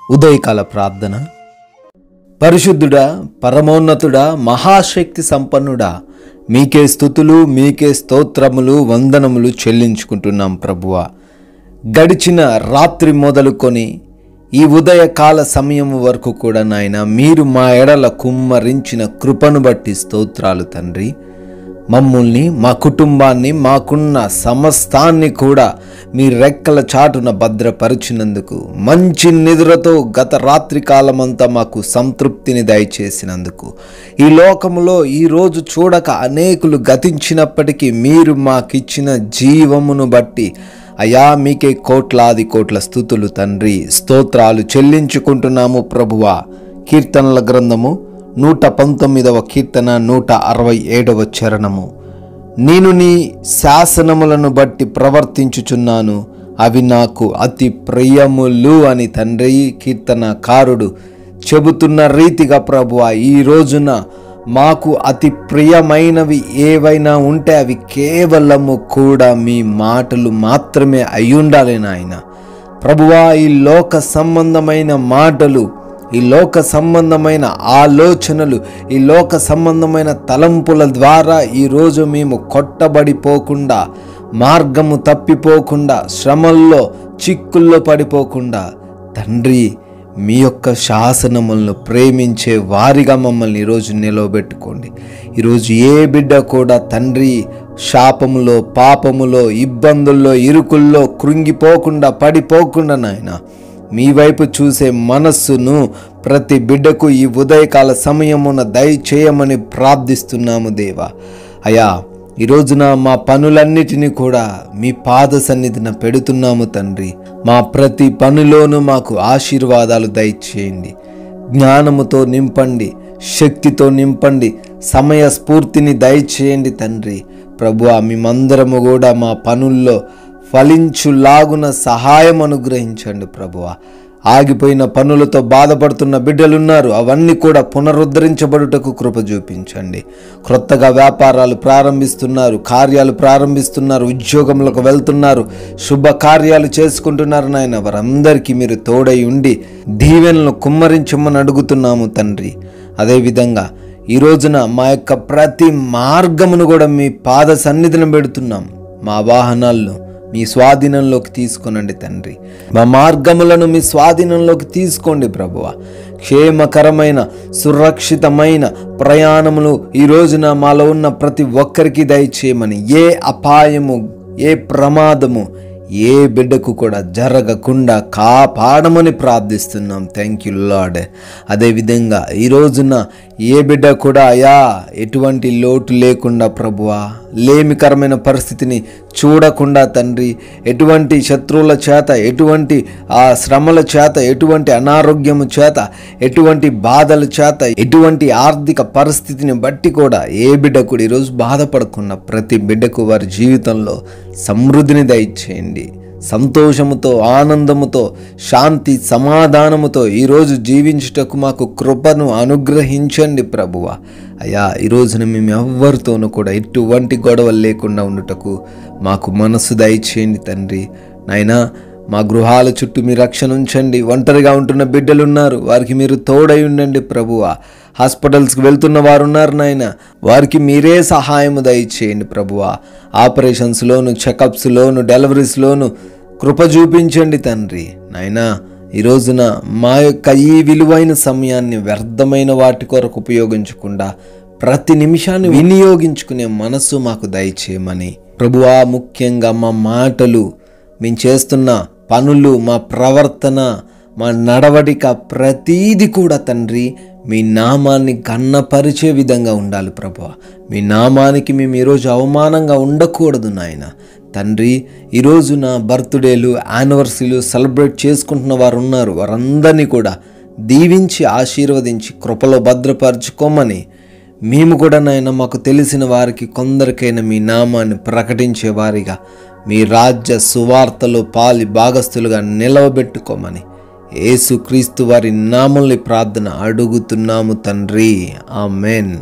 ఉదయకాల ప్రార్థన. పరిశుద్ధుడా, పరమోన్నతుడా, మహాశక్తి సంపన్నుడా, మీకే స్తుతులు, మీకే స్తోత్రములు, వందనములు చెల్లించుకుంటున్నాం ప్రభువా. గడిచిన రాత్రి మొదలుకొని ఈ ఉదయకాల సమయం వరకు కూడా నాయన మీరు మా ఎడల కుమ్మరించిన కృపను బట్టి స్తోత్రాలు తండ్రి. మమ్మల్ని, మా కుటుంబాన్ని, మాకున్న సమస్తాన్ని కూడా మీ రెక్కల చాటున భద్రపరిచినందుకు, మంచి నిద్రతో గత రాత్రి కాలమంతా మాకు సంతృప్తిని దయచేసినందుకు, ఈ లోకములో ఈరోజు చూడక అనేకులు గతించినప్పటికీ మీరు మాకిచ్చిన జీవమును బట్టి అయా మీకే కోట్లాది కోట్ల స్తుతులు తండ్రి, స్తోత్రాలు చెల్లించుకుంటున్నాము ప్రభువా. కీర్తనల గ్రంథము 119వ కీర్తన 167వ చరణము. నేను నీ శాసనములను బట్టి ప్రవర్తించుచున్నాను, అవి నాకు అతి ప్రియములు అని తండ్రి కీర్తనకారుడు చెబుతున్న రీతిగా ప్రభువా, ఈ రోజున మాకు అతి ప్రియమైనవి ఏవైనా ఉంటే అవి కేవలము కూడా మీ మాటలు మాత్రమే అయ్యుండాలి నాయన. ప్రభువా, ఈ లోక సంబంధమైన మాటలు, ఈ లోక సంబంధమైన ఆలోచనలు, ఈ లోక సంబంధమైన తలంపుల ద్వారా ఈరోజు మేము కొట్టబడిపోకుండా, మార్గము తప్పిపోకుండా, శ్రమల్లో చిక్కుల్లో పడిపోకుండా తండ్రి మీ యొక్క శాసనములను ప్రేమించే వారిగా మమ్మల్ని ఈరోజు నిలవబెట్టుకోండి. ఈరోజు ఏ బిడ్డ కూడా తండ్రి శాపములో, పాపములో, ఇబ్బందుల్లో, ఇరుకుల్లో కృంగిపోకుండా, పడిపోకుండా నాయన మీ వైపు చూసే మనస్సును ప్రతి బిడ్డకు ఈ ఉదయకాల సమయమున దయచేయమని ప్రార్థిస్తున్నాము దేవా. అయా, ఈ రోజున మా పనులన్నిటినీ కూడా మీ పాద సన్నిధిన పెడుతున్నాము తండ్రి. మా ప్రతి పనిలోనూ మాకు ఆశీర్వాదాలు దయచేయండి. జ్ఞానముతో నింపండి, శక్తితో నింపండి, సమయ స్ఫూర్తిని దయచేయండి తండ్రి. ప్రభువా, మేమందరము కూడా మా పనుల్లో ఫలించులాగున సహాయం అనుగ్రహించండి ప్రభువా. ఆగిపోయిన పనులతో బాధపడుతున్న బిడ్డలున్నారు, అవన్నీ కూడా పునరుద్ధరించబడుటకు కృప చూపించండి. క్రొత్తగా వ్యాపారాలు ప్రారంభిస్తున్నారు, కార్యాలు ప్రారంభిస్తున్నారు, ఉద్యోగంలోకి వెళ్తున్నారు, శుభకార్యాలు చేసుకుంటున్నారు నాయన. వారందరికీ మీరు తోడై ఉండి దీవెనలను కుమ్మరించమని అడుగుతున్నాము తండ్రి. అదేవిధంగా ఈ రోజున మా యొక్క ప్రతి మార్గమును కూడా మీ పాద సన్నిధిని పెడుతున్నాం. మా వాహనాలను మీ స్వాధీనంలోకి తీసుకొనండి తండ్రి. మా మార్గములను మీ స్వాధీనంలోకి తీసుకోండి ప్రభువా. క్షేమకరమైన, సురక్షితమైన ప్రయాణములు ఈ రోజున మాలో ఉన్న ప్రతి ఒక్కరికి దయచేయమని, ఏ అపాయము, ఏ ప్రమాదము ఏ బిడ్డకు కూడా జరగకుండా కాపాడమని ప్రార్థిస్తున్నాం. Thank you lord. అదేవిధంగా ఈ రోజున ఏ బిడ్డ కూడా అయా ఎటువంటి లోటు లేకుండా ప్రభువా, లేమికరమైన పరిస్థితిని చూడకుండా తండ్రి, ఎటువంటి శత్రువుల చేత, ఎటువంటి శ్రమల చేత, ఎటువంటి అనారోగ్యము చేత, ఎటువంటి బాధల చేత, ఎటువంటి ఆర్థిక పరిస్థితిని బట్టి కూడా ఏ బిడ్డ కూడా ఈరోజు బాధపడకుండా ప్రతి బిడ్డకు వారి జీవితంలో సమృద్ధిని దయచేయండి. సంతోషముతో, ఆనందముతో, శాంతి సమాధానముతో ఈరోజు జీవించుటకు మాకు కృపను అనుగ్రహించండి ప్రభువా. అయ్యా, ఈ రోజున మేము ఎవ్వరితోనూ కూడా ఎటువంటి గొడవలు లేకుండా ఉండుటకు మాకు మనసు దయచేయండి తండ్రి. నాయనా, మా గృహాల చుట్టూ మీ రక్షణ ఉంచండి. ఒంటరిగా ఉంటున్న బిడ్డలున్నారు, వారికి మీరు తోడై ఉండండి ప్రభువా. హాస్పిటల్స్కి వెళ్తున్న వారు ఉన్నారు నాయన, వారికి మీరే సహాయము దయచేయండి ప్రభువా. ఆపరేషన్స్లోను, చెకప్స్లోను, డెలివరీస్లోను కృప చూపించండి తండ్రి. నాయనా, ఈ రోజున మా యొక్క ఈ విలువైన సమయాన్ని వ్యర్థమైన వాటి కొరకు ఉపయోగించకుండా ప్రతి నిమిషాన్ని వినియోగించుకునే మనస్సు మాకు దయచేయమని ప్రభువా. ముఖ్యంగా మా మాటలు, మేము చేస్తున్న పనులు, మా ప్రవర్తన, మా నడవడిక ప్రతీది కూడా తండ్రి మీ నామాన్ని గన్నపరిచే విధంగా ఉండాలి ప్రభువా. మీ నామానికి మేము ఈరోజు అవమానంగా ఉండకూడదు నాయన. తండ్రి, ఈరోజు నా బర్త్డేలు, యానివర్సరీలు సెలబ్రేట్ చేసుకుంటున్న వారు ఉన్నారు, వారందరినీ కూడా దీవించి ఆశీర్వదించి కృపలో భద్రపరచుకోమని మేము కూడా నాయన మాకు తెలిసిన వారికి కొందరికైనా మీ నామాన్ని ప్రకటించే వారిగా, మీ రాజ్య సువార్తలో పాలి భాగస్థులుగా నిలవబెట్టుకోమని యేసుక్రీస్తు వారి నామములో ప్రార్థన అడుగుతున్నాము తండ్రి. ఆమేన్.